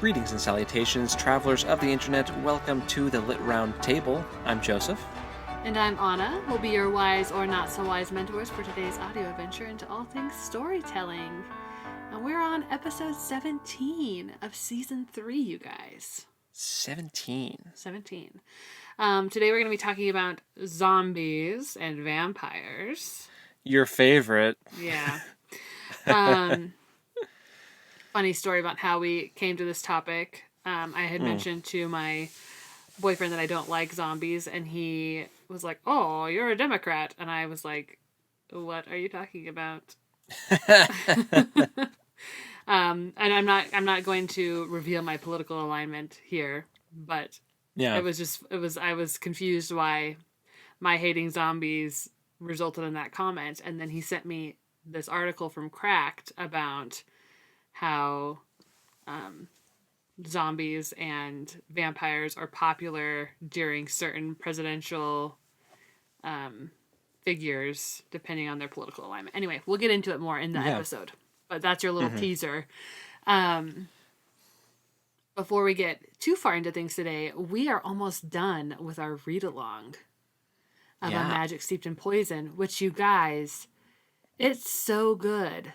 Greetings and salutations, travelers of the internet. Welcome to the Lit Round Table. I'm Joseph. And I'm Anna. We'll be your wise or not so wise mentors for today's audio adventure into all things storytelling. And we're on episode 17 of season 3, you guys. 17. Today we're going to be talking about zombies and vampires. Your favorite. Yeah. Funny story about how we came to this topic. I had mentioned to my boyfriend that I don't like zombies, and he was like, "Oh, you're a Democrat," and I was like, "What are you talking about?" And I'm not going to reveal my political alignment here, but yeah, I was confused why my hating zombies resulted in that comment, and then he sent me this article from Cracked about how zombies and vampires are popular during certain presidential figures, depending on their political alignment. Anyway, we'll get into it more in the episode, but that's your little teaser. Before we get too far into things today, we are almost done with our read-along of A Magic Steeped in Poison, which, you guys, it's so good.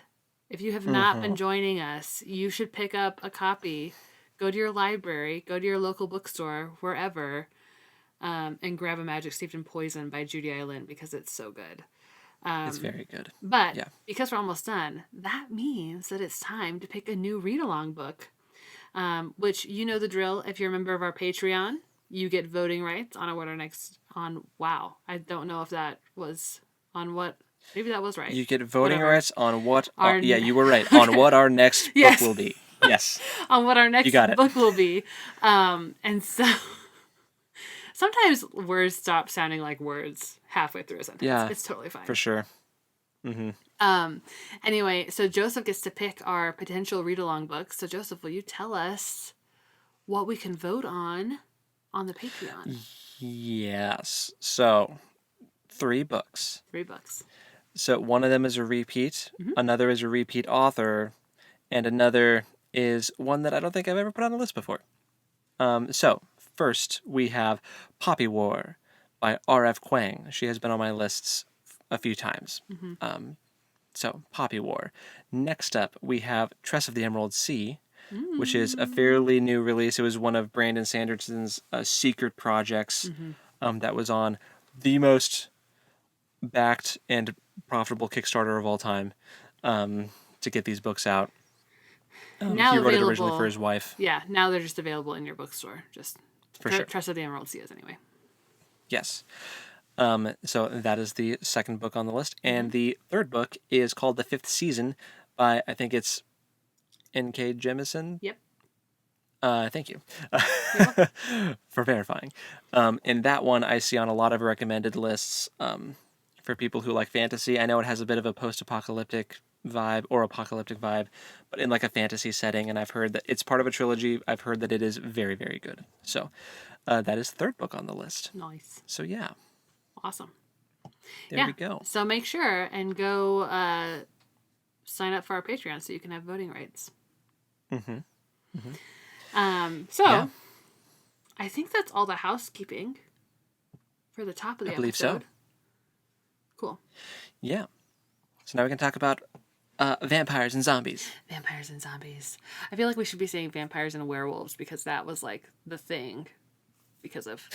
If you have not been joining us, you should pick up a copy. Go to your library, go to your local bookstore, wherever, and grab A Magic Steeped in Poison by Judy because it's so good. it's very good. But because we're almost done, that means that it's time to pick a new read-along book, which you know the drill. If you're a member of our Patreon, you get voting rights on what our next wow. I don't know if that was on what. Maybe that was right. You get voting rights on what... you were right. On what our next book will be. Yes. On what our next book will be. And so... sometimes words stop sounding like words halfway through a sentence. Yeah. It's totally fine. For sure. Mm-hmm. Anyway, so Joseph gets to pick our potential read-along books. So Joseph, will you tell us what we can vote on the Patreon? Yes. So, 3 books. 3 books. So one of them is a repeat, another is a repeat author, and another is one that I don't think I've ever put on a list before. So first we have Poppy War by R.F. Kuang. She has been on my lists a few times. So Poppy War. Next up we have Tress of the Emerald Sea, which is a fairly new release. It was one of Brandon Sanderson's secret projects that was on the most backed and profitable Kickstarter of all time to get these books out. Now he wrote it originally for his wife. Yeah, now they're just available in your bookstore. Just for sure. Tress of the Emerald Sea anyway. Yes. So that is the second book on the list. And the third book is called The Fifth Season by, I think it's N.K. Jemisin. Yep. Thank you for verifying. And that one I see on a lot of recommended lists for people who like fantasy. I know it has a bit of a post-apocalyptic vibe or apocalyptic vibe, but in like a fantasy setting, and I've heard that it's part of a trilogy. I've heard that it is very, very good. So that is the third book on the list. Nice. So yeah. Awesome. There we go. So make sure and go sign up for our Patreon so you can have voting rights. I think that's all the housekeeping for the top of the episode. I believe so. Cool. Yeah. So now we can talk about vampires and zombies. Vampires and zombies. I feel like we should be saying vampires and werewolves because that was like the thing because of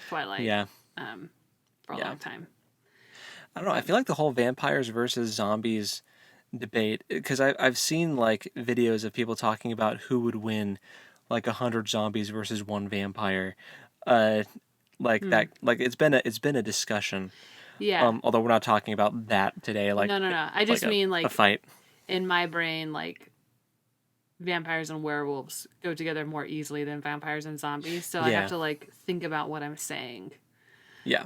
Twilight. Yeah. For a long time. I don't know. I feel like the whole vampires versus zombies debate, because I've seen like videos of people talking about who would win, like 100 zombies versus 1 vampire. That. Like it's been a discussion. Yeah. Although we're not talking about that today. Like no. I just mean like a fight. In my brain, like vampires and werewolves go together more easily than vampires and zombies. So I have to like think about what I'm saying. Yeah.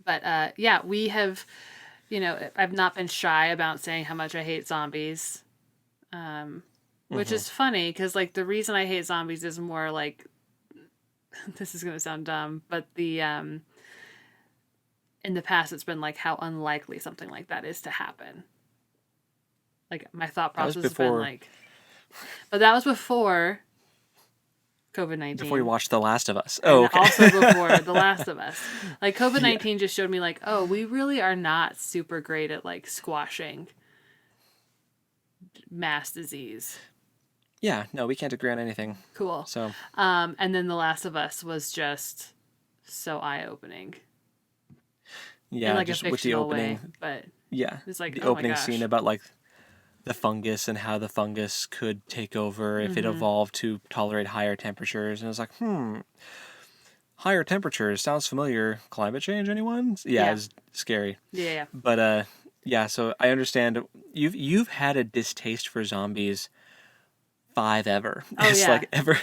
But we have, I've not been shy about saying how much I hate zombies. Which is funny because like the reason I hate zombies is more like, this is going to sound dumb, but in the past it's been like how unlikely something like that is to happen. Like my thought process has been like But that was before COVID-19. Before you watched The Last of Us. And okay. also before The Last of Us. Like, COVID-19 just showed me, like, oh, we really are not super great at, like, squashing mass disease. Yeah, no, we can't agree on anything. Cool. So. And then The Last of Us was just so eye-opening. Yeah, in, like, just a with the opening. Way, but yeah, it's like, the oh opening my gosh. scene about, like, the fungus and how the fungus could take over if it evolved to tolerate higher temperatures. And it was like, higher temperatures sounds familiar. Climate change, anyone? Yeah, it's scary. Yeah. But yeah, so I understand you've had a distaste for zombies ever. Oh, it's yeah. like ever,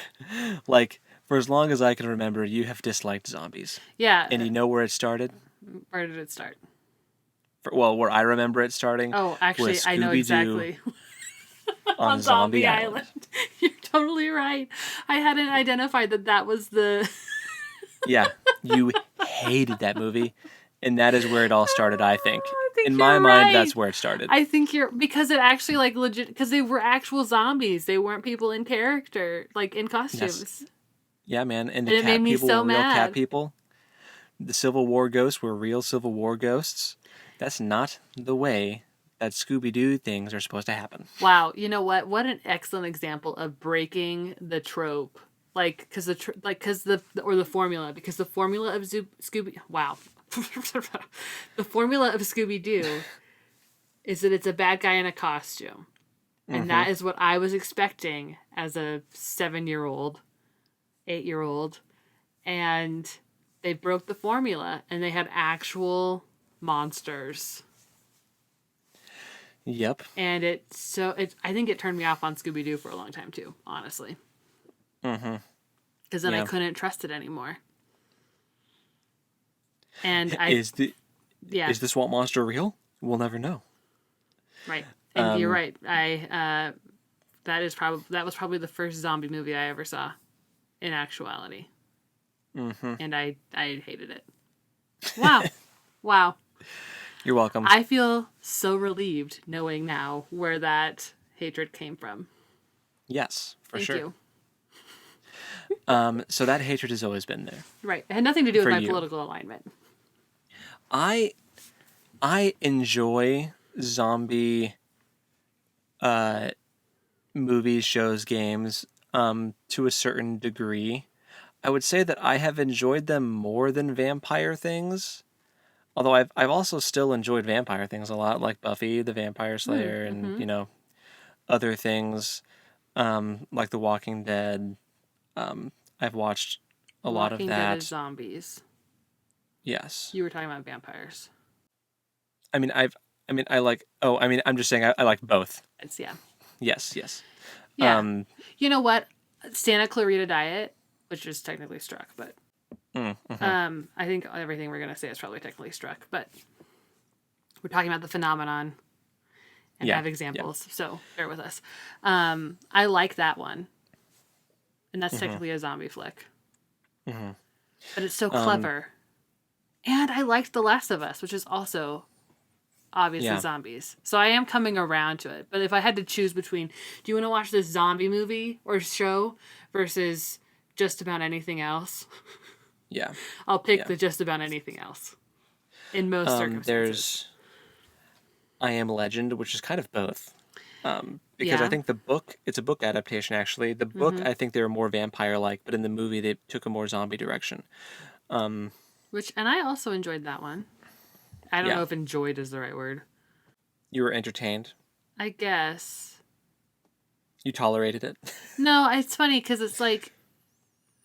like, for as long as I can remember, you have disliked zombies. Yeah. And you know where it started? Where did it start? Well, where I remember it starting. Oh, actually, I know exactly. on Zombie Island. You're totally right. I hadn't identified that was the... Yeah, you hated that movie, and that is where it all started, I think. In my mind, that's where it started. I think because it actually, like, legit, because they were actual zombies. They weren't people in character, like, in costumes. Yes. Yeah, man, and it made me people so were real mad. cat people. The Civil War ghosts were real Civil War ghosts. That's not the way that Scooby-Doo things are supposed to happen. Wow, you know what? What an excellent example of breaking the trope. Like, because the formula, because the formula of Scooby... Wow. The formula of Scooby-Doo is that it's a bad guy in a costume. And that is what I was expecting as a 7-year-old, 8-year-old. And they broke the formula, and they had actual monsters. Yep. And I think it turned me off on Scooby-Doo for a long time too, honestly. Because then I couldn't trust it anymore. And is the swamp monster real? We'll never know. Right. And you're right. That was probably the first zombie movie I ever saw in actuality. And I hated it. Wow. Wow. You're welcome. I feel so relieved knowing now where that hatred came from. Yes, for Thank sure. You. So that hatred has always been there. Right. It had nothing to do with my you. political alignment. I enjoy zombie movies, shows, games to a certain degree. I would say that I have enjoyed them more than vampire things. Although I've also still enjoyed vampire things a lot, like Buffy the Vampire Slayer and other things like The Walking Dead. I've watched a lot of that. Walking Dead is zombies. Yes. You were talking about vampires. I'm just saying I like both. Yeah. Yes. Yeah. You know what? Santa Clarita Diet, which is technically struck, but I think everything we're going to say is probably technically struck, but we're talking about the phenomenon and have examples, so bear with us. I like that one, and that's technically a zombie flick. But it's so clever. And I liked The Last of Us, which is also obviously zombies. So I am coming around to it. But if I had to choose between, do you want to watch this zombie movie or show versus just about anything else? Yeah. I'll pick the just about anything else. In most circumstances. There's I Am Legend, which is kind of both. Because I think the book, it's a book adaptation actually. The book, I think they were more vampire-like, but in the movie they took a more zombie direction. And I also enjoyed that one. I don't know if enjoyed is the right word. You were entertained? I guess. You tolerated it? No, it's funny because it's like,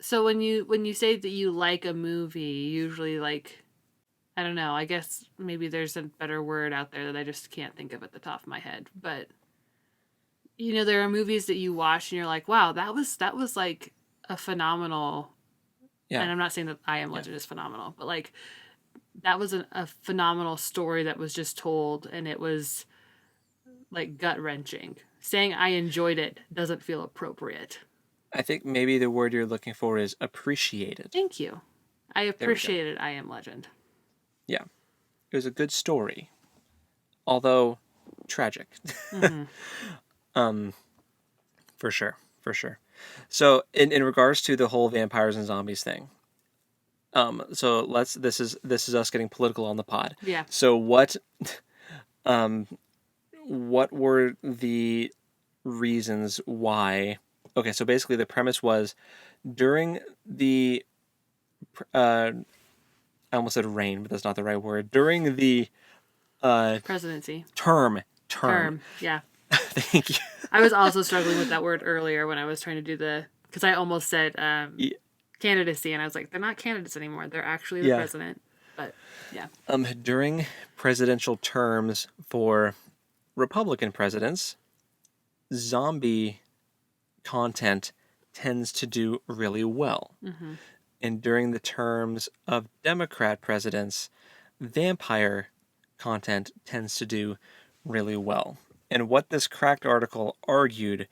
so when you say that you like a movie, usually like, I don't know, I guess maybe there's a better word out there that I just can't think of at the top of my head. But, there are movies that you watch and you're like, wow, that was like a phenomenal, and I'm not saying that I Am Legend is phenomenal, but like, that was a phenomenal story that was just told, and it was like gut-wrenching. Saying I enjoyed it doesn't feel appropriate. I think maybe the word you're looking for is appreciated. Thank you. I appreciated I Am Legend. Yeah. It was a good story. Although tragic. For For sure. For sure. So in regards to the whole vampires and zombies thing, so this is us getting political on the pod. Yeah. So what were the reasons why? Okay, so basically the premise was during the I almost said reign, but that's not the right word. During the Presidency. term. Yeah. Thank you. I was also struggling with that word earlier when I was trying to do because I almost said candidacy, and I was like, they're not candidates anymore. They're actually the president. But yeah. During presidential terms for Republican presidents, zombie content tends to do really well. Mm-hmm. And during the terms of Democrat presidents, vampire content tends to do really well. And what this cracked article argued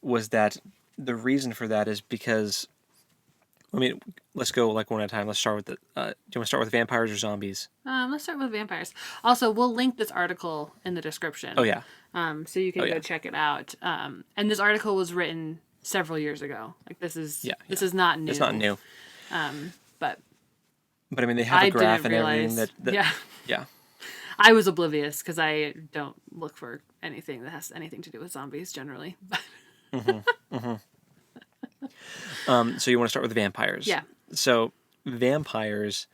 was that the reason for that is because, I mean, let's go like one at a time. Let's start with do you want to start with vampires or zombies? Let's start with vampires. Also, we'll link this article in the description. Oh, yeah. So you can go check it out. And this article was written several years ago. Like this is not new. It's not new. But I mean, they have a graph and everything that yeah. I was oblivious because I don't look for anything that has anything to do with zombies generally. So you want to start with vampires? Yeah. So vampires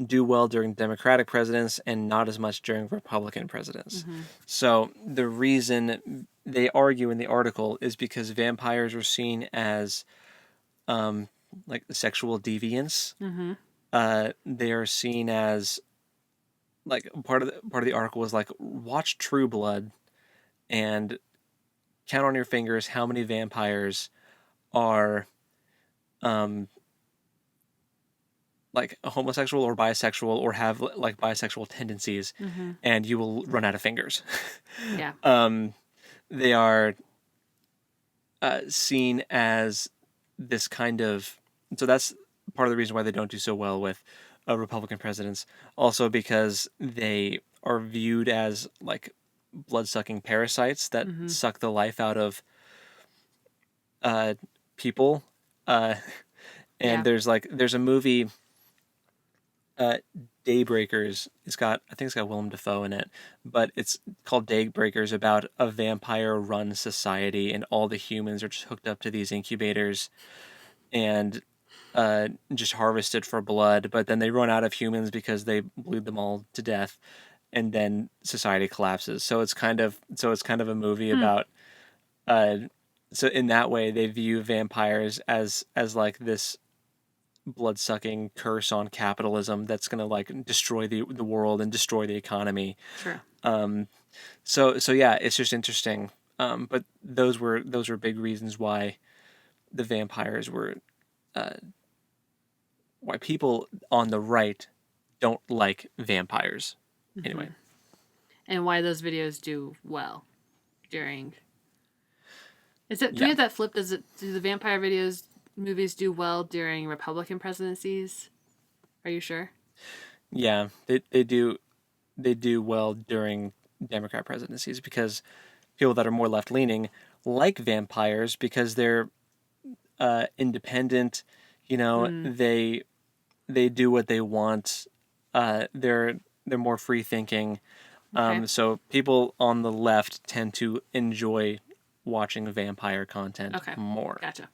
do well during Democratic presidents and not as much during Republican presidents. Mm-hmm. So the reason they argue in the article is because vampires are seen as like sexual deviants. Mm-hmm. They are seen as like part of the article was like watch True Blood and count on your fingers how many vampires are like homosexual or bisexual or have like bisexual tendencies, and you will run out of fingers. Yeah. They are seen as this kind of, so that's part of the reason why they don't do so well with Republican presidents. Also because they are viewed as like blood-sucking parasites that suck the life out of people. And there's a movie, Daybreakers. I think it's got Willem Dafoe in it, but it's called Daybreakers, about a vampire-run society, and all the humans are just hooked up to these incubators and just harvested for blood. But then they run out of humans because they bleed them all to death, and then society collapses. So it's kind of a movie about. So in that way, they view vampires as like this blood-sucking curse on capitalism that's going to like destroy the world and destroy the economy. Sure. So yeah, it's just interesting. But those were big reasons why the vampires were why people on the right don't like vampires. Anyway. And why those videos do well during. Is it? Do we have that flip? Do the vampire movies do well during Republican presidencies? Are you sure? Yeah, they do. They do well during Democrat presidencies because people that are more left leaning like vampires because they're independent. You know, they do what they want. They're more free thinking. Okay. So people on the left tend to enjoy watching vampire content more. Gotcha.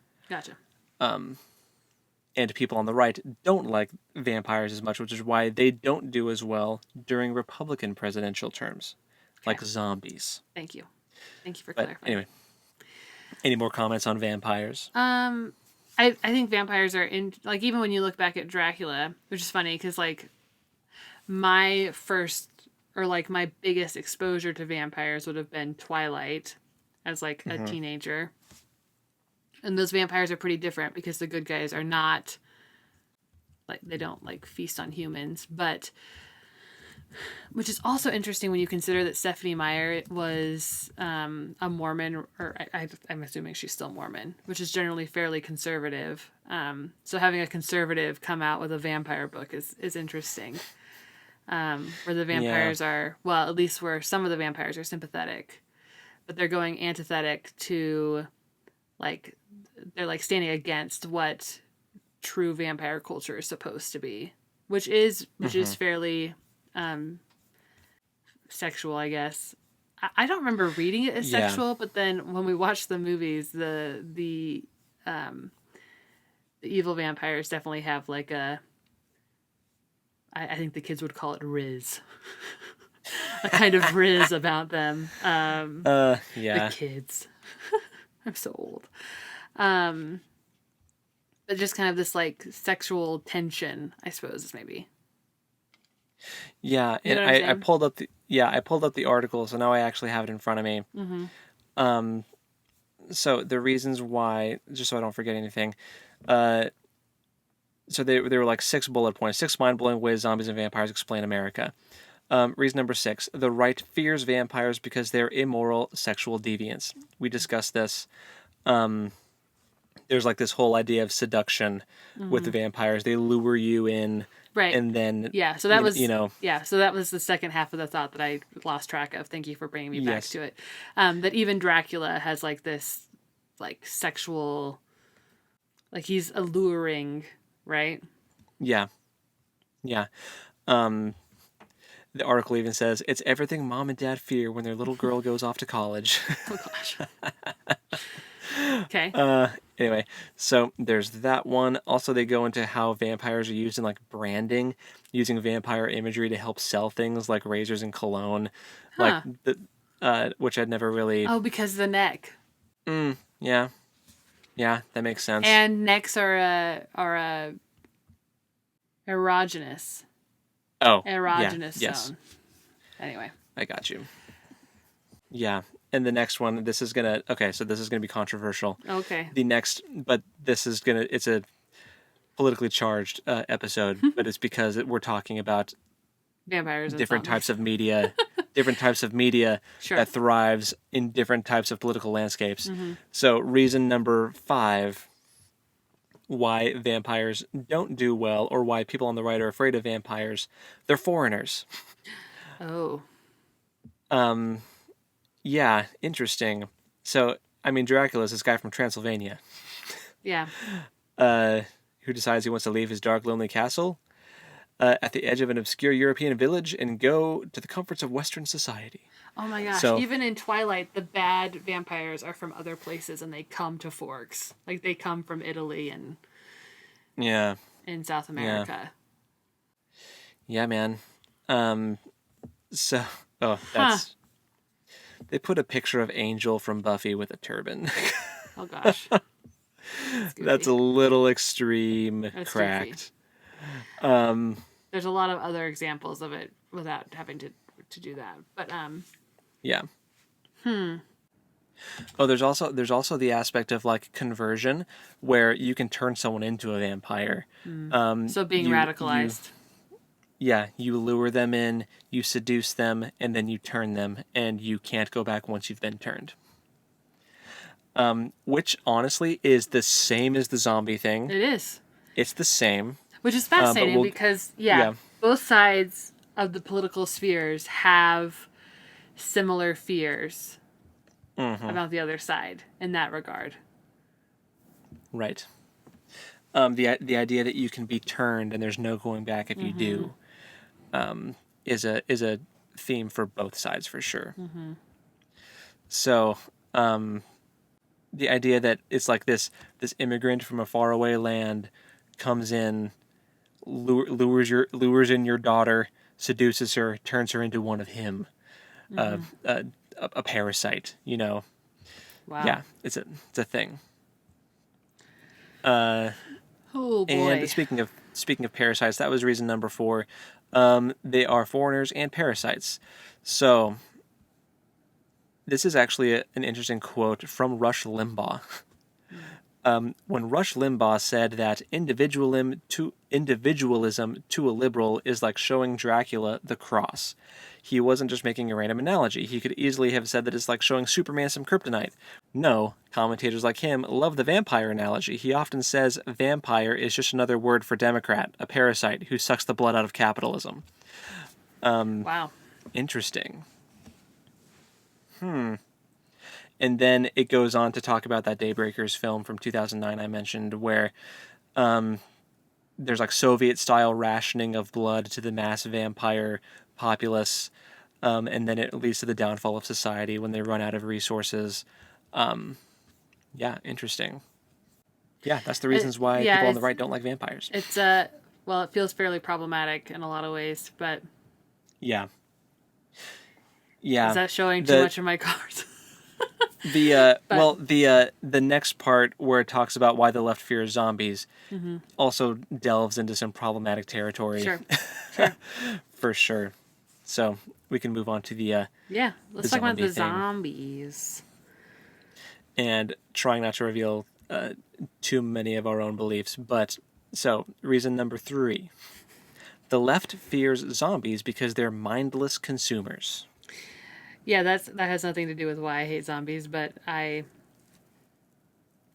And people on the right don't like vampires as much, which is why they don't do as well during Republican presidential terms, like zombies. Thank you for clarifying. Anyway, any more comments on vampires? I think vampires are in, like, even when you look back at Dracula, which is funny because like my first or like my biggest exposure to vampires would have been Twilight as like a teenager. And those vampires are pretty different because the good guys are not like, they don't like feast on humans, but which is also interesting when you consider that Stephanie Meyer was a Mormon, or I'm assuming she's still Mormon, which is generally fairly conservative. So having a conservative come out with a vampire book is interesting. Where the vampires are, well, at least where some of the vampires are sympathetic, but they're going antithetic to like they're like standing against what true vampire culture is supposed to be, which is fairly sexual, I guess. I don't remember reading it as sexual, but then when we watched the movies, the evil vampires definitely have like a, I think the kids would call it riz. A kind of riz about them. The kids. I'm so old. But just kind of this like sexual tension, I suppose, is maybe. Yeah, and I pulled up the article, so now I actually have it in front of me. Mm-hmm. So the reasons why, just so I don't forget anything, so they were like 6 bullet points, 6 mind-blowing ways zombies and vampires explain America. Reason number 6, the right fears vampires because they're immoral sexual deviants. We discussed this. There's like this whole idea of seduction with the vampires. They lure you in. Right. And then so that was so that was the second half of the thought that I lost track of. Thank you for bringing me back to it. That even Dracula has like this like sexual, like he's alluring, right? Yeah. The article even says it's everything mom and dad fear when their little girl goes off to college. Oh gosh. Okay. Anyway, so there's that one. Also, they go into how vampires are used in like branding, using vampire imagery to help sell things like razors and cologne, like which I'd never really. Oh, because of the neck. Yeah, that makes sense. And necks are erogenous. Oh, erogenous zone. Yes. Anyway, I got you. Yeah. And the next one, this is gonna be controversial. Okay. It's a politically charged episode, but it's because we're talking about vampires and different zombies. types of media, that thrives in different types of political landscapes. Mm-hmm. So reason number 5, why vampires don't do well, or why people on the right are afraid of vampires, they're foreigners. Oh. Yeah, interesting. So, I mean, Dracula's this guy from Transylvania. Yeah. Who decides he wants to leave his dark, lonely castle at the edge of an obscure European village and go to the comforts of Western society. Oh my gosh. So, even in Twilight, the bad vampires are from other places and they come to Forks. Like, they come from Italy and... Yeah. In South America. Yeah, man. That's... They put a picture of Angel from Buffy with a turban. Oh, gosh. That's a little extreme. That's cracked. There's a lot of other examples of it without having to do that. But, yeah. Oh, there's also the aspect of, like, conversion, where you can turn someone into a vampire. So being radicalized. You lure them in, you seduce them, and then you turn them, and you can't go back once you've been turned. Which, honestly, is the same as the zombie thing. It is. It's the same. Which is fascinating because, both sides of the political spheres have similar fears about the other side in that regard. Right. The idea that you can be turned and there's no going back if you do. Is a theme for both sides for sure. Mm-hmm. So, the idea that it's like this immigrant from a faraway land comes in, lures in your daughter, seduces her, turns her into one of him, a parasite. You know. Wow. Yeah, it's a thing. Oh boy. And speaking of parasites, that was reason number 4. They are foreigners and parasites. So, this is actually an interesting quote from Rush Limbaugh. When Rush Limbaugh said that individualism to a liberal is like showing Dracula the cross, he wasn't just making a random analogy. He could easily have said that it's like showing Superman some kryptonite. No, commentators like him love the vampire analogy. He often says vampire is just another word for Democrat, a parasite who sucks the blood out of capitalism. Wow. Interesting. And then it goes on to talk about that Daybreakers film from 2009 I mentioned, where there's like Soviet-style rationing of blood to the mass vampire populace, and then it leads to the downfall of society when they run out of resources. Yeah, interesting. Yeah, that's the reasons why Yeah, people on the right don't like vampires. it's well, it feels fairly problematic in a lot of ways, but Yeah. is Yeah. that showing too The much of my cards? But the next part where it talks about why the left fears zombies also delves into some problematic territory. sure, sure. For sure. So we can move on to Yeah, let's talk about zombie the thing. zombies. And trying not to reveal too many of our own beliefs. But so reason number 3. The left fears zombies because they're mindless consumers. Yeah, that has nothing to do with why I hate zombies, but I've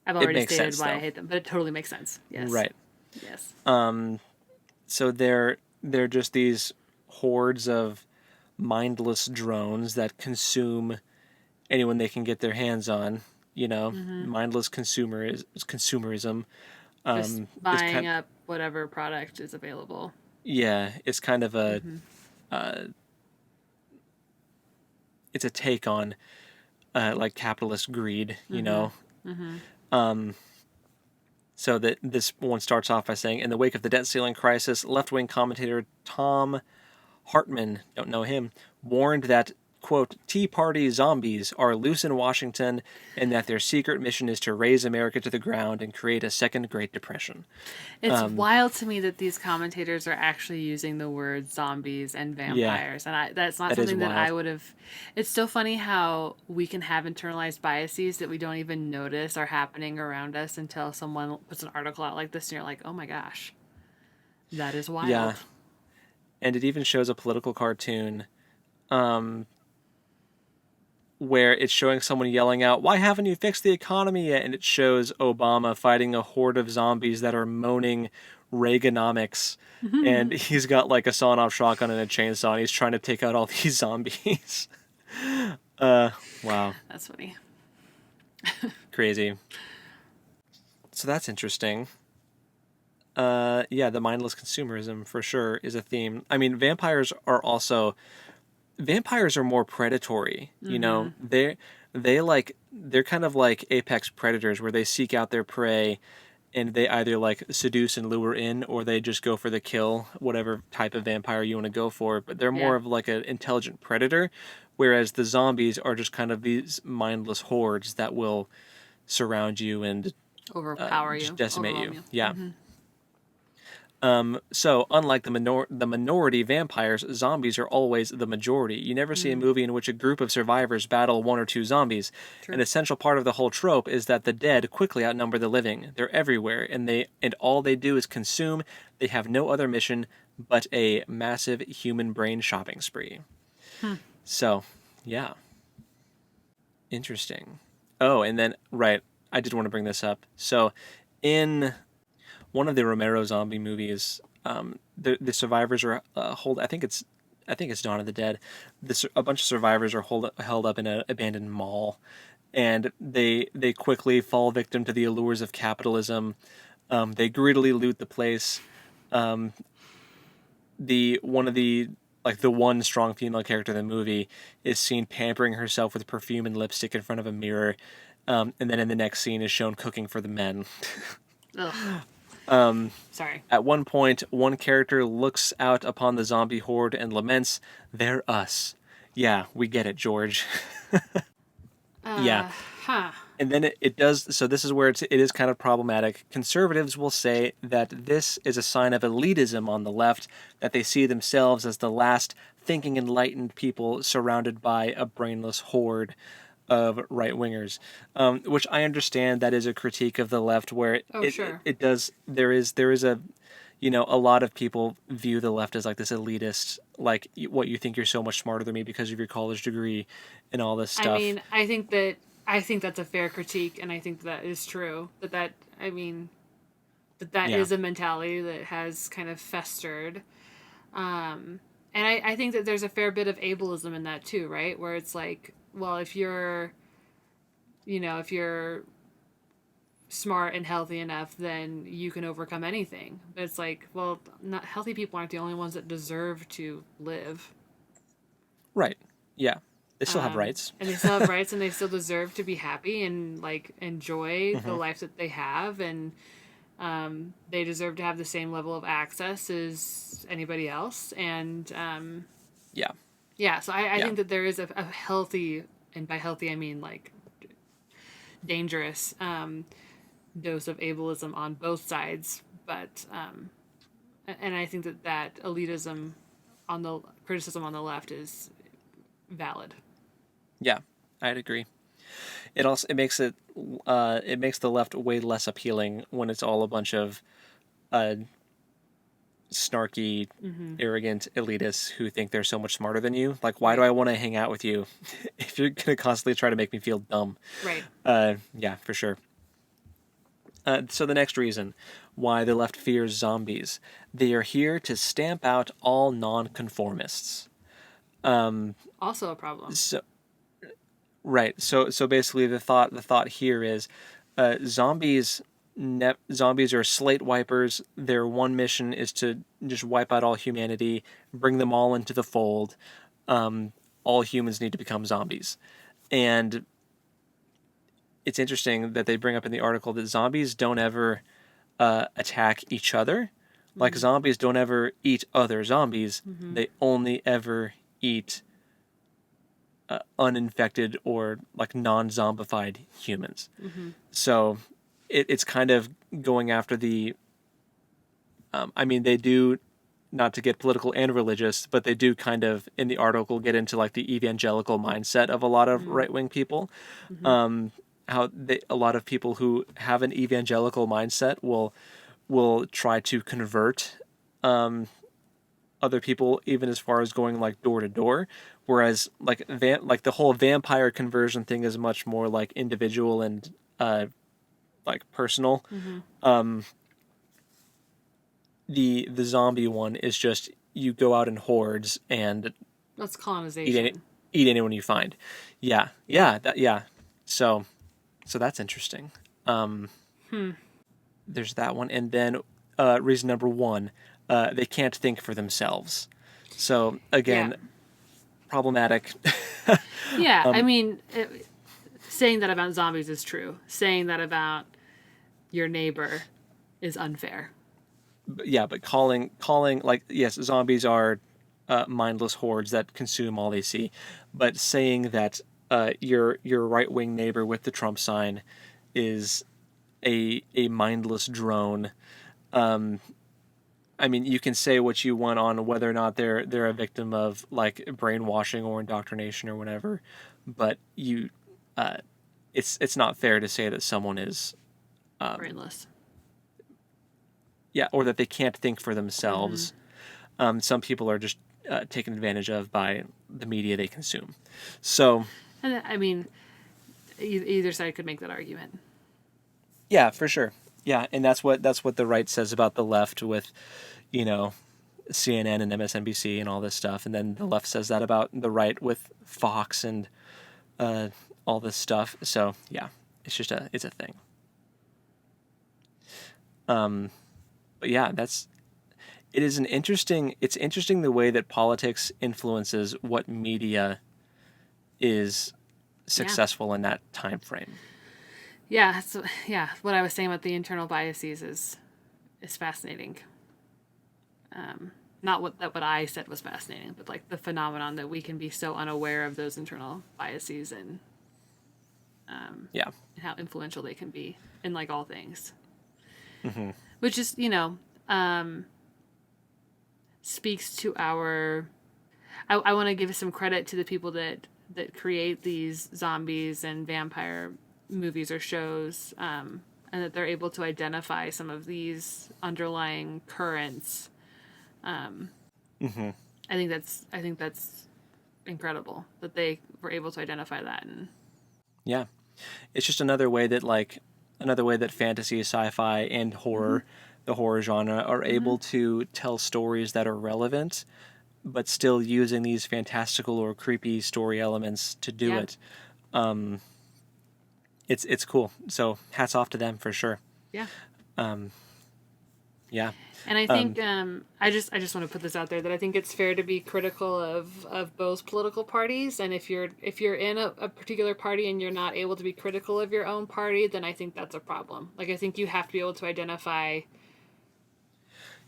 It already makes stated sense, why though. I hate them. But it totally makes sense. Yes. Right. Yes. So they're just these hordes of mindless drones that consume anyone they can get their hands on. You know, mindless consumerism. Just Is buying kind up whatever product is available. Yeah, it's kind of a it's a take on like capitalist greed. You know. So that this one starts off by saying, in the wake of the debt ceiling crisis, left-wing commentator Tom Hartman, don't know him, warned that, quote, Tea Party zombies are loose in Washington and that their secret mission is to raze America to the ground and create a second Great Depression. It's wild to me that these commentators are actually using the words zombies and Yeah, vampires, and that's not that is something that I wild. would have. It's so funny how we can have internalized biases that we don't even notice are happening around us until someone puts an article out like this, and you're like, "Oh my gosh, that is Yeah, wild." and it even shows a political cartoon where it's showing someone yelling out, "Why haven't you fixed the economy yet?" And it shows Obama fighting a horde of zombies that are moaning Reaganomics. And he's got like a sawn-off shotgun and a chainsaw, and he's trying to take out all these zombies. Wow, That's funny. crazy. So that's interesting. Yeah, the mindless consumerism for sure is a theme. I mean, vampires are more predatory. You know, they're kind of like apex predators where they seek out their prey and they either like seduce and lure in or they just go for the kill, whatever type of vampire you want to go for. But they're more Yeah. of like an intelligent predator, whereas the zombies are just kind of these mindless hordes that will surround you and Overpower just you, decimate overwhelm you. you. Yeah. So, unlike the minority vampires, zombies are always the majority. You never see a movie in which a group of survivors battle one or two zombies. True. An essential part of the whole trope is that the dead quickly outnumber the living. They're everywhere, and all they do is consume. They have no other mission but a massive human brain shopping spree. So, yeah, interesting. Oh, and then right, I did want to bring this up. So, in one of the Romero zombie movies, the survivors are I think it's Dawn of the Dead. A bunch of survivors are held up in an abandoned mall, and they quickly fall victim to the allures of capitalism. They greedily loot the place. The one strong female character in the movie is seen pampering herself with perfume and lipstick in front of a mirror, and then in the next scene is shown cooking for the men. Ugh. Sorry. At one point, one character looks out upon the zombie horde and laments, "They're us." Yeah, we get it, George. Yeah. Huh. And then it does, so this is where it is kind of problematic. Conservatives will say that this is a sign of elitism on the left, that they see themselves as the last thinking enlightened people surrounded by a brainless horde of right-wingers, which I understand that is a critique of the left where Oh, sure. it does, there is a, a lot of people view the left as like this elitist, like what you think you're so much smarter than me because of your college degree and all this stuff. I mean, I think that's a fair critique, and I think that is true. That Yeah. is a mentality that has kind of festered. And I think that there's a fair bit of ableism in that too, right? Where it's like, well, if you're if you're smart and healthy enough, then you can overcome anything. But it's like, well, not healthy people aren't the only ones that deserve to live. Right. Yeah. They still have rights. And they still have rights, and they still deserve to be happy and like enjoy the Mm-hmm. life that they have, and they deserve to have the same level of access as anybody else. And Yeah. yeah, so I Yeah. think that there is a healthy, and by healthy I mean like dangerous dose of ableism on both sides. But and I think that elitism on the criticism on the left is valid. Yeah. I'd agree. It makes the left way less appealing when it's all a bunch of uh, snarky, arrogant elitists who think they're so much smarter than you. Like, why do Right. I want to hang out with you if you're gonna constantly try to make me feel dumb? Right. Yeah, for sure. So the next reason why the left fears zombies, they are here to stamp out all nonconformists. Also a problem. So right. So basically, the thought here is, zombies. Zombies are slate wipers. Their one mission is to just wipe out all humanity, bring them all into the fold. All humans need to become zombies, and it's interesting that they bring up in the article that zombies don't ever attack each other. Like Mm-hmm. zombies don't ever eat other zombies. Mm-hmm. They only ever eat uninfected or like non-zombified humans. Mm-hmm. So it's kind of going after the. I mean, they do, not to get political and religious, but they do kind of in the article get into like the evangelical mindset of a lot of Mm-hmm. right-wing people. Mm-hmm. A lot of people who have an evangelical mindset will try to convert other people, even as far as going like door to door, whereas like like the whole vampire conversion thing is much more like individual and like personal. Mm-hmm. The zombie one is just you go out in hordes and That's eat colonization. eat anyone you find. Yeah, Yeah. yeah. So that's interesting. Hmm. There's that one, and then reason number one, they can't think for themselves. So Yeah. again, problematic. Yeah. I mean, saying that about zombies is true. Saying that about your neighbor is unfair. Yeah, but calling like yes, zombies are mindless hordes that consume all they see, but saying that your right wing neighbor with the Trump sign is a mindless drone. I mean, you can say what you want on whether or not they're a victim of like brainwashing or indoctrination or whatever, but it's not fair to say that someone is Brainless. yeah, or that they can't think for Mm-hmm. themselves. Some people are just taken advantage of by the media they consume. So And I mean, either side could make that argument. yeah, for sure. Yeah, and that's what the right says about the left with, you know, CNN and MSNBC and all this stuff, and then the left says that about the right with Fox and all this stuff. So yeah, it's a thing. But yeah, it's interesting the way that politics influences what media is Yeah. successful in that time frame. Yeah. So, yeah. What I was saying about the internal biases is fascinating. Not what I said was fascinating, but like the phenomenon that we can be so unaware of those internal biases, Yeah. and how influential they can be in like all things. Mm-hmm. Which is, speaks to our. I want to give some credit to the people that create these zombies and vampire movies or shows, and that they're able to identify some of these underlying currents. Mm-hmm. I think that's incredible that they were able to identify that. And Yeah. It's just another way that fantasy, sci-fi, and mm-hmm. horror, the horror genre, are Mm-hmm. able to tell stories that are relevant, but still using these fantastical or creepy story elements to do Yeah. it. it's cool. So hats off to them for sure. Yeah. Yeah. And I think I just want to put this out there that I think it's fair to be critical of both political parties. And if you're in a particular party and you're not able to be critical of your own party, then I think that's a problem. Like, I think you have to be able to identify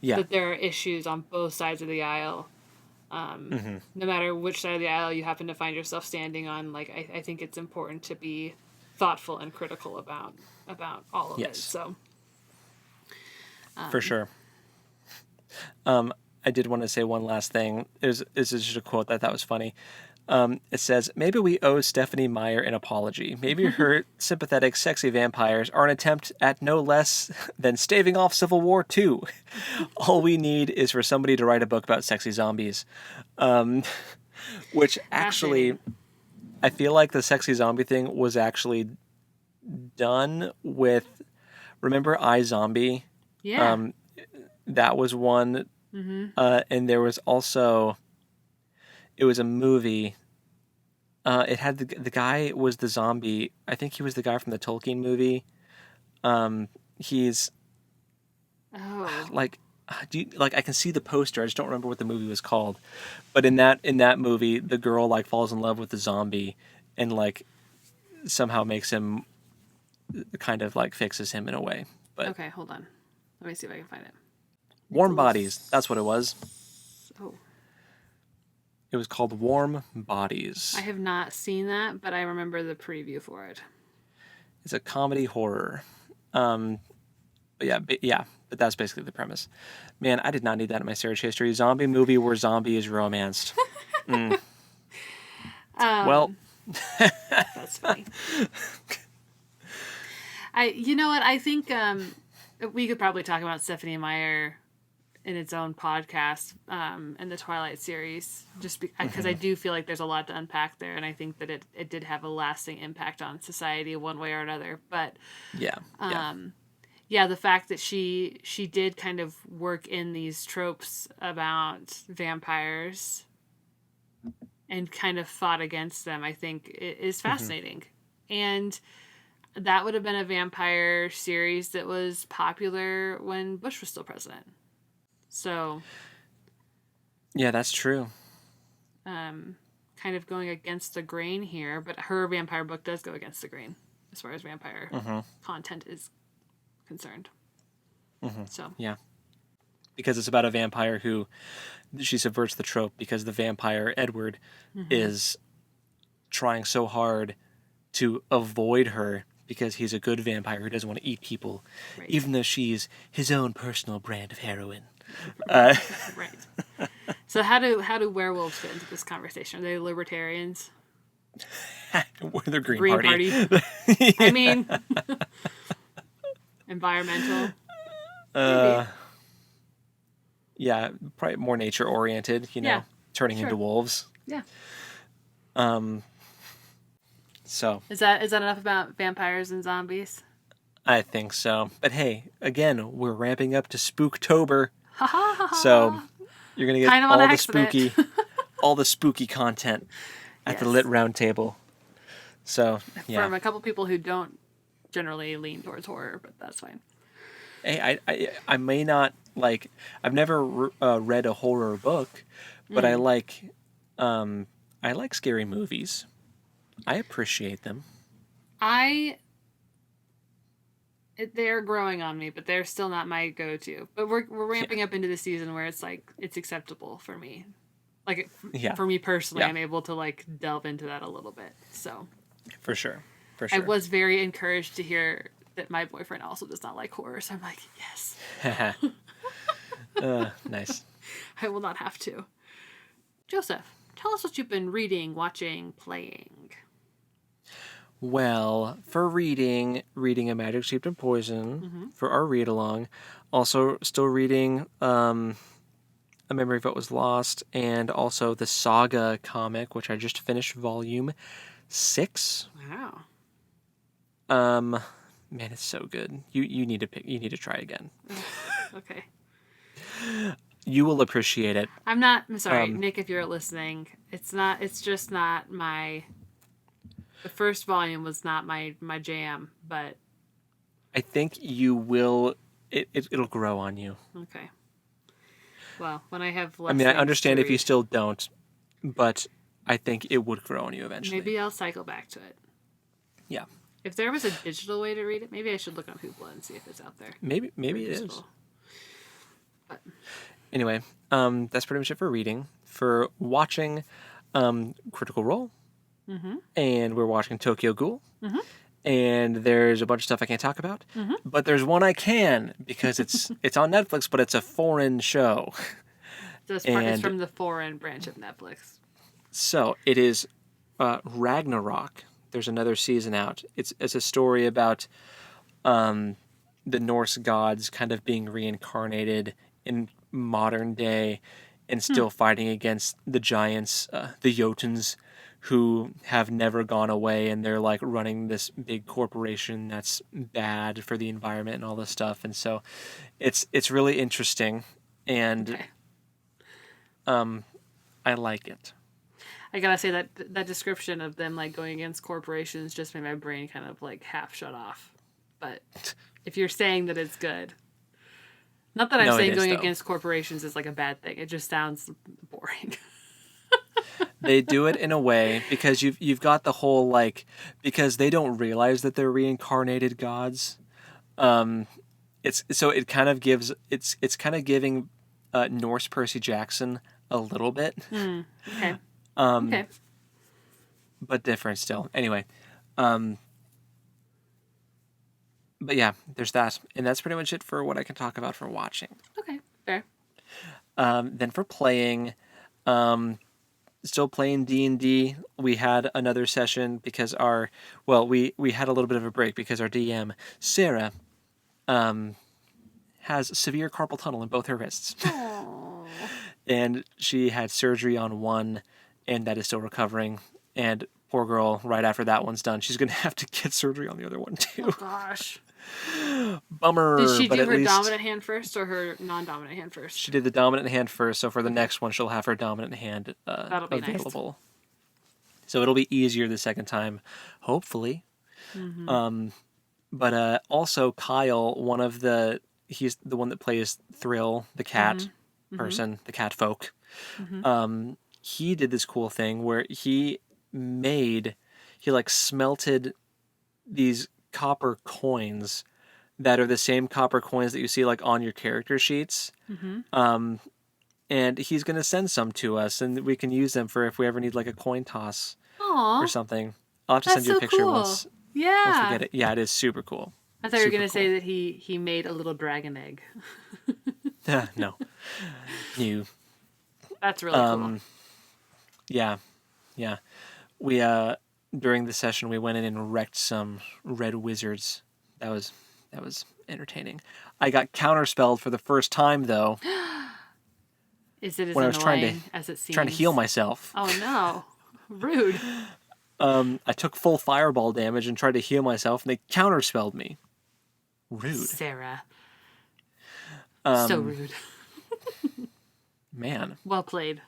that there are issues on both sides of the aisle. No matter which side of the aisle you happen to find yourself standing on, like, I think it's important to be thoughtful and critical about all of it. So for sure. I did want to say one last thing. This is just a quote that I thought was funny. It says, maybe we owe Stephenie Meyer an apology. Maybe her sympathetic, sexy vampires are an attempt at no less than staving off Civil War II. All we need is for somebody to write a book about sexy zombies. Which actually, I feel like the sexy zombie thing was actually done with, remember iZombie? yeah. That was one. And there was also, it was a movie. It had the guy was the zombie. I think he was the guy from the Tolkien movie. He's like, I can see the poster. I just don't remember what the movie was called. But in that movie, the girl like falls in love with the zombie and like somehow makes him, kind of like fixes him in a way. But Okay, hold on. Let me see if I can find it. Warm Bodies. That's what it was. Oh. It was called Warm Bodies. I have not seen that, but I remember the preview for it. It's a comedy horror. But that's basically the premise. Man, I did not need that in my search history. Zombie movie where zombie is romanced. Well, that's funny. You know what? I think we could probably talk about Stephenie Meyer in its own podcast in the Twilight series, just because I do feel like there's a lot to unpack there, and I think that it did have a lasting impact on society one way or another. But the fact that she did kind of work in these tropes about vampires and kind of fought against them, I think is fascinating. And that would have been a vampire series that was popular when Bush was still president. So, yeah, that's true. Kind of going against the grain here, but her vampire book does go against the grain as far as vampire content is concerned. So, yeah, because it's about a vampire who she subverts the trope because the vampire Edward is trying so hard to avoid her because he's a good vampire who doesn't want to eat people, even though she's his own personal brand of heroin. Right. So how do werewolves fit into this conversation? Are they libertarians? We're the Green Party. I mean, environmental. Yeah, probably more nature oriented. Turning into wolves. Yeah. So is that enough about vampires and zombies? I think so. But hey, again, we're ramping up to Spooktober. So you're gonna get all the spooky content at the Lit Round Table. So from a couple people who don't generally lean towards horror, but that's fine. Hey, I may not like. I've never read a horror book, but I like scary movies. I appreciate them. They're growing on me, but they're still not my go-to. But we're ramping up into the season where it's like it's acceptable for me. Like for me personally, I'm able to like delve into that a little bit. So for sure. I was very encouraged to hear that my boyfriend also does not like horror. So I'm like, yes. Nice. I will not have to. Joseph, tell us what you've been reading, watching, playing. Well, for reading A Magic Steeped in Poison for our read-along. Also still reading A Memory of What Was Lost, and also the Saga comic, which I just finished volume 6. Wow. Man, it's so good. You need to try again. Okay. You will appreciate it. I'm sorry, Nick, if you're listening. It's just not my The first volume was not my jam, but I think you will. It'll grow on you. okay. Well, when I have less I mean, I things understand to if you read, still don't, but I think it would grow on you eventually. maybe I'll cycle back to it. Yeah. If there was a digital way to read it, maybe I should look on Hoopla and see if it's out there. Maybe it is. But Anyway, that's pretty much it for reading. For watching, Critical Role, and we're watching Tokyo Ghoul, and there's a bunch of stuff I can't talk about, but there's one I can because it's on Netflix, but it's a foreign show. so it's from the foreign branch of Netflix. So it is Ragnorak. There's another season out. It's a story about the Norse gods kind of being reincarnated in modern day and still fighting against the giants, the Jotuns, who have never gone away, and they're like running this big corporation that's bad for the environment and all this stuff. And so it's really interesting, and I like it. I gotta say that description of them like going against corporations just made my brain kind of like half shut off. But if you're saying that it's good, not that I'm No, it saying is, going though. against corporations is like a bad thing. It just sounds boring. They do it in a way because you've got the whole like, because they don't realize that they're reincarnated gods. It's so it kind of gives it's kind of giving Norse Percy Jackson a little bit, Okay. Okay. but different still. Anyway, but yeah, there's that, and that's pretty much it for what I can talk about for watching. Okay. Fair. Then for playing, still playing D&D. We had another session because we had a little bit of a break because our DM Sarah has severe carpal tunnel in both her wrists. Aww. And she had surgery on one, and that is still recovering. And poor girl, right after that one's done, she's going to have to get surgery on the other one too. Oh gosh. Bummer. Did she but do at her least dominant hand first or her non-dominant hand first? she did the dominant hand first, so for the next one, she'll have her dominant hand That'll be available. Nice. So it'll be easier the second time, hopefully. But also Kyle, he's the one that plays Thrill, the cat person, the cat folk. He did this cool thing where he smelted these copper coins that are the same copper coins that you see like on your character sheets. And he's going to send some to us, and we can use them for if we ever need like a coin toss or something. I'll have to send you a picture cool. once we get it. Yeah, it is super cool. I thought you were going to say that he made a little dragon egg. No. New. That's really cool. Yeah. We during the session we went in and wrecked some red wizards. That was entertaining. I got counterspelled for the first time though. Is it as when I was annoying as it seems? Trying to heal myself. Oh no. Rude. I took full fireball damage and tried to heal myself, and they counterspelled me. Rude. Sarah. So rude. Man. Well played.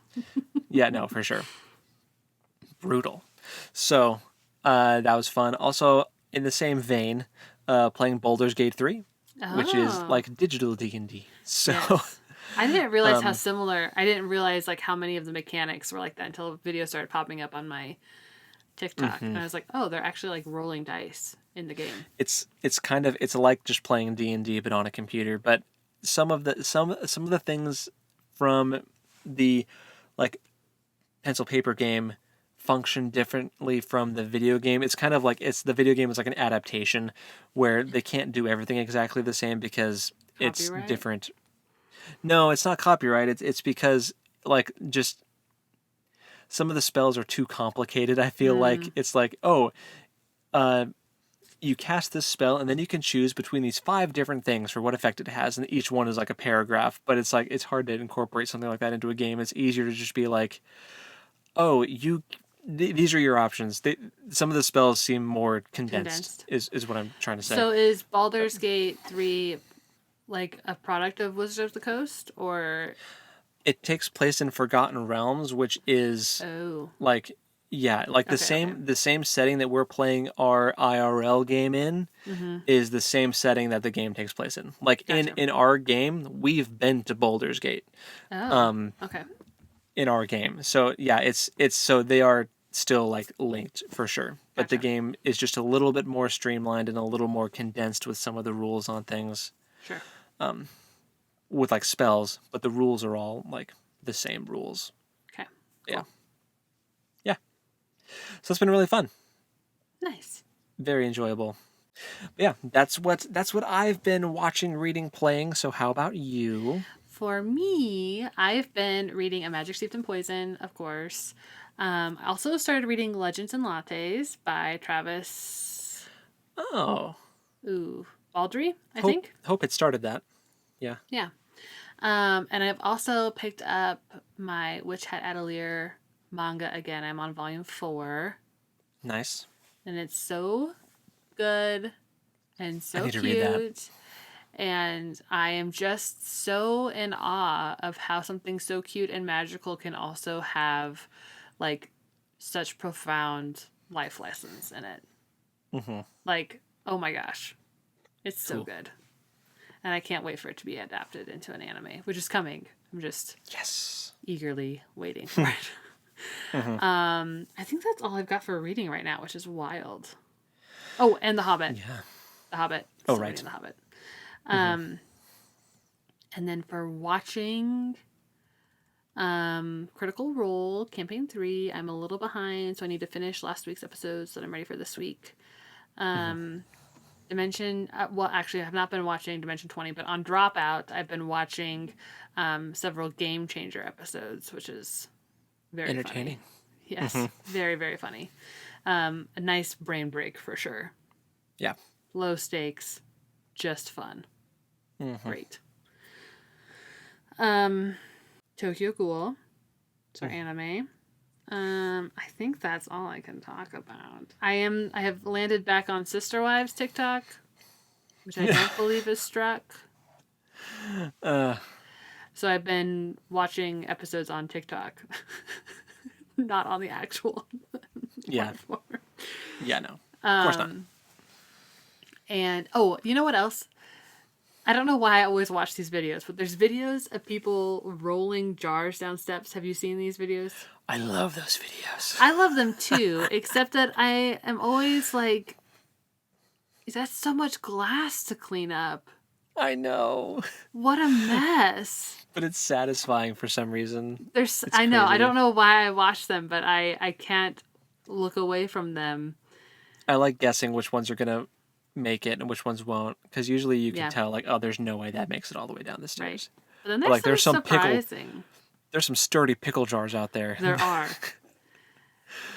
Yeah, no, for sure. Brutal. So, that was fun. Also, in the same vein, playing Baldur's Gate 3, which is like digital D&D. So, yes. I didn't realize how similar. I didn't realize like how many of the mechanics were like that until videos started popping up on my TikTok, and I was like, oh, they're actually like rolling dice in the game. It's like just playing D&D but on a computer. But some of the things from the like pencil paper game function differently from the video game. It's kind of like the video game is like an adaptation where they can't do everything exactly the same because it's different. No, it's not copyright. It's because like just some of the spells are too complicated. I feel like it's like, you cast this spell and then you can choose between these 5 different things for what effect it has, and each one is like a paragraph. But it's like it's hard to incorporate something like that into a game. It's easier to just be like, these are your options. Some of the spells seem more condensed. Is what I'm trying to say. So is Baldur's Gate 3 like a product of Wizards of the Coast, or it takes place in Forgotten Realms, which is like Yeah, like the same setting that we're playing our IRL game in is the same setting that the game takes place in. Like Gotcha. in our game, we've been to Baldur's Gate. Okay. In our game. So yeah, it's so they are still like linked for sure. But the Gotcha. game is just a little bit more streamlined and a little more condensed with some of the rules on things. Sure. With like spells, but the rules are all like the same rules. Okay. Yeah. Cool. Yeah. So it's been really fun. Nice. Very enjoyable. But yeah, that's what I've been watching, reading, playing. So how about you? For me, I've been reading A Magic Steeped in Poison, of course. I also started reading Legends and Lattes by Travis. Oh. Baldree, I think. Hope it started that. Yeah. Yeah. And I've also picked up my Witch Hat Atelier manga again. I'm on volume 4. Nice. And it's so good and so I need to cute. read that. And I am just so in awe of how something so cute and magical can also have like such profound life lessons in it. Mm-hmm. Like, oh my gosh. It's so Cool. good. And I can't wait for it to be adapted into an anime, which is coming. I'm just eagerly waiting for it. I think that's all I've got for reading right now, which is wild. Oh, and The Hobbit. Yeah. The Hobbit. Oh, Still right. reading The Hobbit. And then for watching Critical Role, Campaign 3, I'm a little behind, so I need to finish last week's episodes so that I'm ready for this week. Dimension, well, actually, I have not been watching Dimension 20, but on Dropout, I've been watching several Game Changer episodes, which is very entertaining. Funny. Yes, very, very funny. A nice brain break for sure. Yeah. Low stakes, just fun. Great. Tokyo Ghoul. It's our anime. I think that's all I can talk about. I have landed back on Sister Wives TikTok, which I don't believe is struck. So I've been watching episodes on TikTok, not on the actual platform. Yeah, no. Of course not. And you know what else? I don't know why I always watch these videos, but there's videos of people rolling jars down steps. Have you seen these videos? I love those videos. I love them too, except that I am always like, that's so much glass to clean up. I know. What a mess. But it's satisfying for some reason. I know. I don't know why I watch them, but I can't look away from them. I like guessing which ones are going to make it and which ones won't, because usually you can tell, like, oh, there's no way that makes it all the way down the stairs. Right. But then there's some surprising. There's some sturdy pickle jars out there. There are.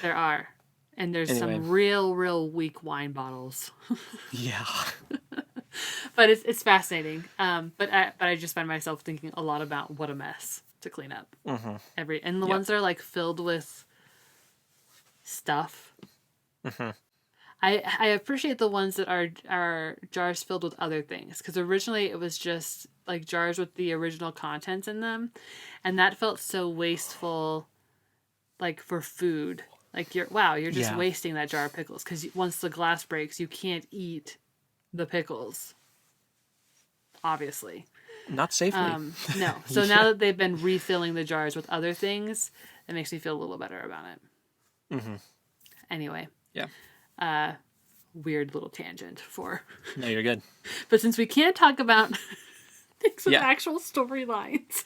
There are. And there's some real weak wine bottles. Yeah. But it's fascinating. But I just find myself thinking a lot about what a mess to clean up. And the ones that are like filled with stuff. I appreciate the ones that are jars filled with other things, because originally it was just like jars with the original contents in them, and that felt so wasteful, like for food. Like you're just wasting that jar of pickles, because once the glass breaks, you can't eat the pickles. Obviously, not safely. No. So now that they've been refilling the jars with other things, it makes me feel a little better about it. Anyway. Yeah. Weird little tangent for. No, you're good. But since we can't talk about things with actual storylines.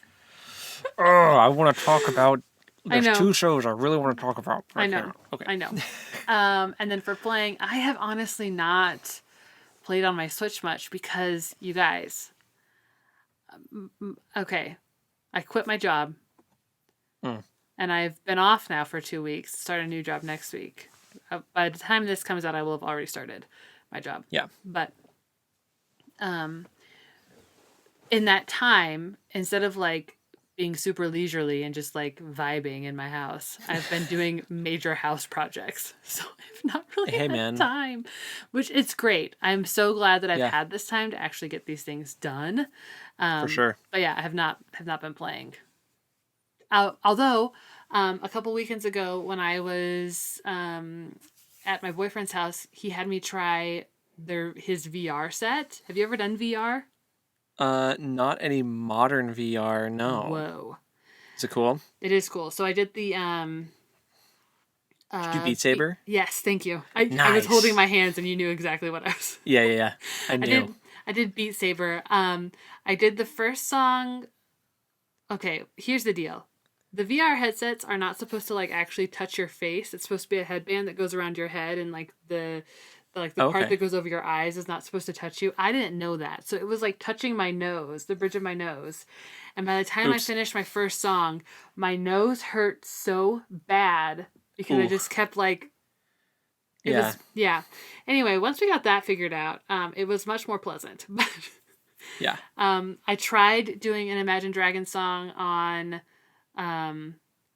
Oh, I want to talk about. There's 2 shows I really want to talk about. I know. Here. Okay. I know. And then for playing, I have honestly not played on my Switch much because, you guys. Okay, I quit my job. And I've been off now for 2 weeks. Start a new job next week. By the time this comes out, I will have already started my job. Yeah. But in that time, instead of like being super leisurely and just like vibing in my house, I've been doing major house projects. So I've not really had time, which it's great. I'm so glad that I've had this time to actually get these things done. For sure. But yeah, I have not been playing. Although A couple weekends ago when I was at my boyfriend's house, he had me try his VR set. Have you ever done VR? Not any modern VR, no. Whoa. Is it cool? It is cool. So I did the Did you do Beat Saber? yes, thank you. I was Nice. holding my hands and you knew exactly what I was. Yeah. I knew. I did Beat Saber. I did the first song. Okay, here's the deal. The VR headsets are not supposed to like actually touch your face. It's supposed to be a headband that goes around your head, and like the part that goes over your eyes is not supposed to touch you. I didn't know that. So it was like touching my nose, the bridge of my nose. And by the time I finished my first song, my nose hurt so bad because I just kept like Anyway, once we got that figured out, it was much more pleasant. Yeah. I tried doing an Imagine Dragons song on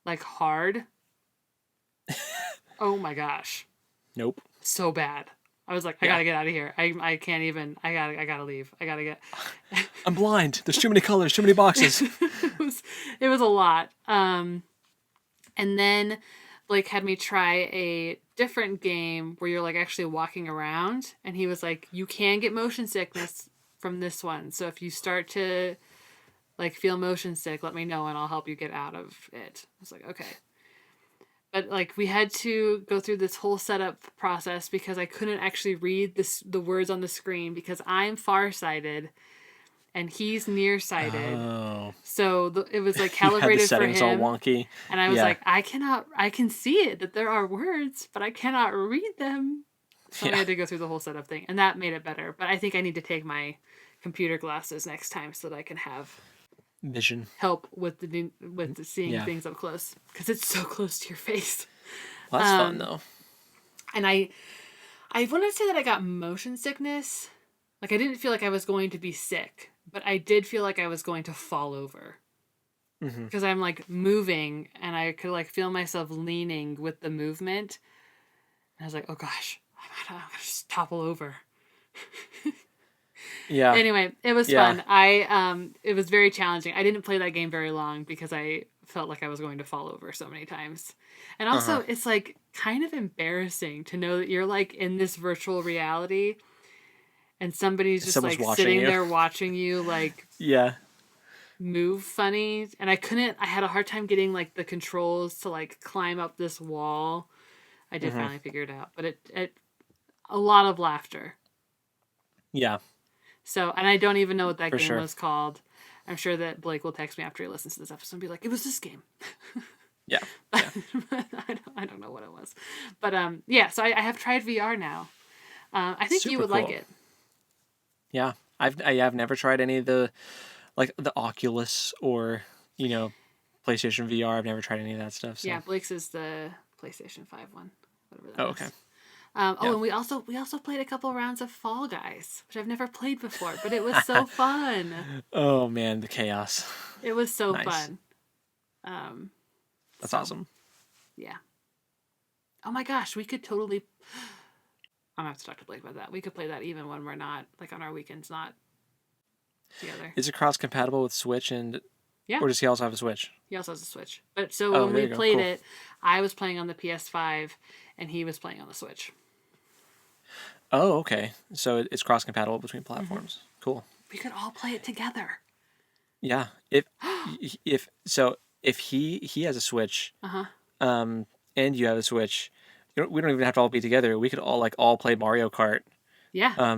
like hard. Oh my gosh. Nope. So bad. I was like, I gotta get out of here. I can't even. I gotta leave. I gotta get. I'm blind. There's too many colors. Too many boxes. it was a lot. And then Blake had me try a different game where you're like actually walking around, and he was like, you can get motion sickness from this one. So if you start to like feel motion sick, let me know and I'll help you get out of it. I was like, okay. But like we had to go through this whole setup process because I couldn't actually read the words on the screen because I'm farsighted and he's nearsighted. Oh. So it was like calibrated the settings for him. all wonky. And I was like, I can see it that there are words, but I cannot read them. So I had to go through the whole setup thing, and that made it better. But I think I need to take my computer glasses next time so that I can have vision help with the seeing things up close because it's so close to your face. Well, that's fun though. And I want to say that I got motion sickness. Like I didn't feel like I was going to be sick, but I did feel like I was going to fall over because I'm like moving and I could like feel myself leaning with the movement. And I was like, oh gosh, I'm gonna just topple over. Yeah. Anyway, it was fun. It was very challenging. I didn't play that game very long because I felt like I was going to fall over so many times. And also, it's like kind of embarrassing to know that you're like in this virtual reality and somebody's just like sitting there watching you like move funny. And I had a hard time getting like the controls to like climb up this wall. I did finally figure it out, but it a lot of laughter. Yeah. So, and I don't even know what that game was called. I'm sure that Blake will text me after he listens to this episode and be like, it was this game. Yeah. I don't know what it was. But so I have tried VR now. I think you would like it. Yeah. I've never tried any of the Oculus or, PlayStation VR. I've never tried any of that stuff. So. Yeah, Blake's is the PlayStation 5 one. Whatever that is. Okay. And we also played a couple rounds of Fall Guys, which I've never played before, but it was so fun. Oh man, the chaos. It was so fun. That's awesome. Yeah. Oh my gosh, we could totally. I'm gonna have to talk to Blake about that. We could play that even when we're not like on our weekends, not together. Is it cross compatible with Switch and? Yeah. Or does he also have a Switch? He also has a Switch. But when we played it, I was playing on the PS5 and he was playing on the Switch. Oh, okay. So it's cross compatible between platforms. Cool. We could all play it together. Yeah. If he has a Switch, and you have a Switch, we don't even have to all be together. We could all play Mario Kart. Yeah.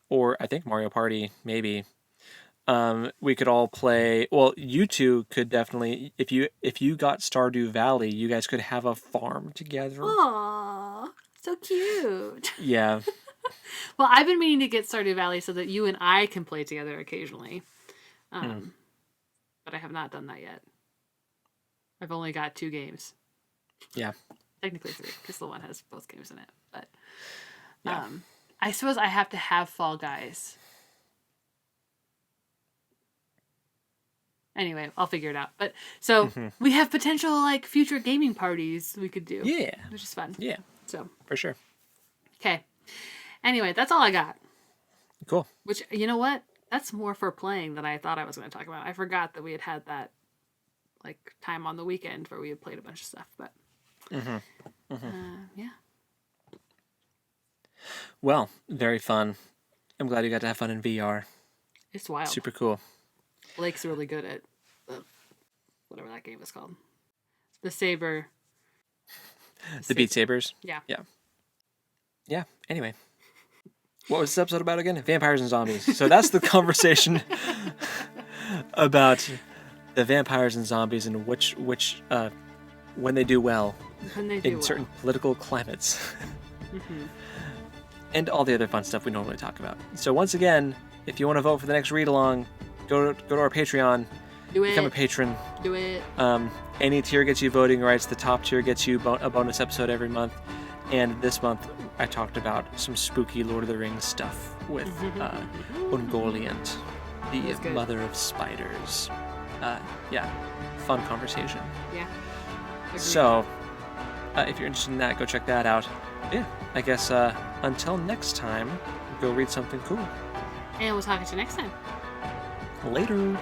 Or I think Mario Party maybe. We could all play. Well, you two could definitely, if you got Stardew Valley, you guys could have a farm together. Aww, so cute. Yeah. Well, I've been meaning to get Stardew Valley so that you and I can play together occasionally, but I have not done that yet. I've only got 2 games. Yeah. Technically 3, because the one has both games in it. But I suppose I have to have Fall Guys. Anyway, I'll figure it out. But so we have potential future gaming parties we could do. Yeah. Which is fun. Yeah. So for sure. Okay. Anyway, that's all I got. Cool. Which, you know what? That's more for playing than I thought I was going to talk about. I forgot that we had that like time on the weekend where we had played a bunch of stuff. But yeah. Well, very fun. I'm glad you got to have fun in VR. It's wild. Super cool. Blake's really good at whatever that game is called. The Saber. The Beat Sabers? Yeah. Yeah. Yeah. Anyway. What was this episode about again? Vampires and zombies. So that's the conversation about the vampires and zombies and which when they do well in certain political climates. And all the other fun stuff we normally talk about. So once again, if you want to vote for the next read-along, go to our Patreon. Become a patron. Do it. Any tier gets you voting rights. The top tier gets you a bonus episode every month. And this month, I talked about some spooky Lord of the Rings stuff with Ungoliant, the mother of spiders. Yeah, fun conversation. Yeah. Agreed. So, if you're interested in that, go check that out. Yeah, I guess until next time, go read something cool. And we'll talk to you next time. Later.